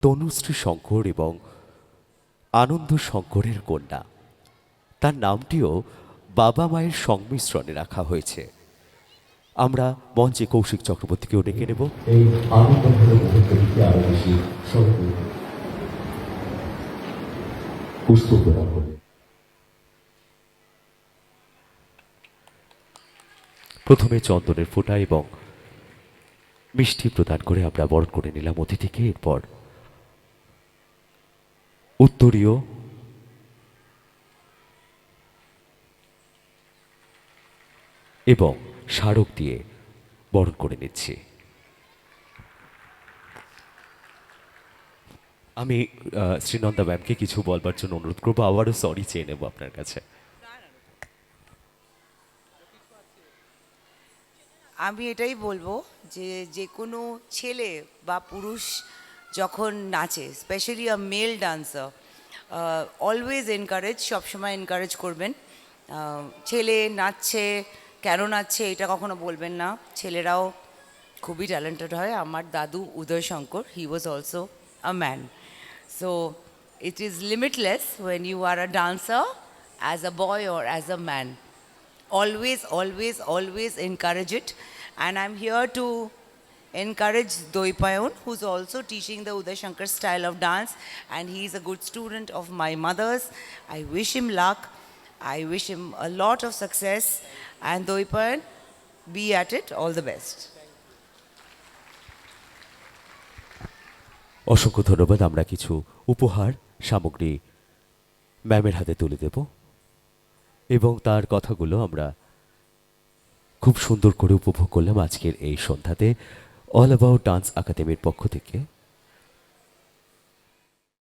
তনুশ্রী শঙ্কর এবং আনন্দ শঙ্করের কন্যা। তার নামটিও বাবা মায়ের সংমিশ্রণে রাখা হয়েছে। আমরা মঞ্চে কৌশিক চক্রবর্তীকেও ডেকে নেব। এই আনন্দময় মুহূর্তটিকে আরো বেশি সফল পুষ্প প্রদান করবে। প্রথমে চন্দনের ফোঁটা এবং মিষ্টি প্রদান করে আমরা বরণ করে নিলাম অতিথিকে। এরপর উত্তরীয় এবং স্মারক দিয়ে বরণ করে নিচ্ছি। আমি শ্রীনন্দা ম্যামকে কিছু বলবার জন্য অনুরোধ করবো, আবারও সরি চেয়ে নেব আপনার কাছে। আমি এটাই বলবো যে যে কোনো ছেলে বা পুরুষ যখন নাচে, স্পেশালি আ মেল ডান্সার, অলওয়েজ এনকারেজ, সবসময় এনকারেজ করবেন। ছেলে নাচছে, কেন নাচছে এটা কখনো বলবেন না। ছেলেরাও খুবই ট্যালেন্টেড হয়। আমার দাদু Uday Shankar, he was also a man. So it is limitless when you are a dancer as a boy or as a man. Always, always, always encourage it. And I'm here to encourage Doipayon, who's also teaching the Uday Shankar style of dance, and he's a good student of my mother's. I wish him luck. I wish him a lot of success. And Doipayon, be at it. All the best. অসংখ্য ধন্যবাদ। আমরা কিছু উপহার সামগ্রী ম্যামের হাতে তুলে দেব এবং তার কথাগুলো আমরা খুব সুন্দর করে উপভোগ করলাম আজকের এই সন্ধ্যাতে অল অ্যাবাউট ডান্স একাডেমির পক্ষ থেকে।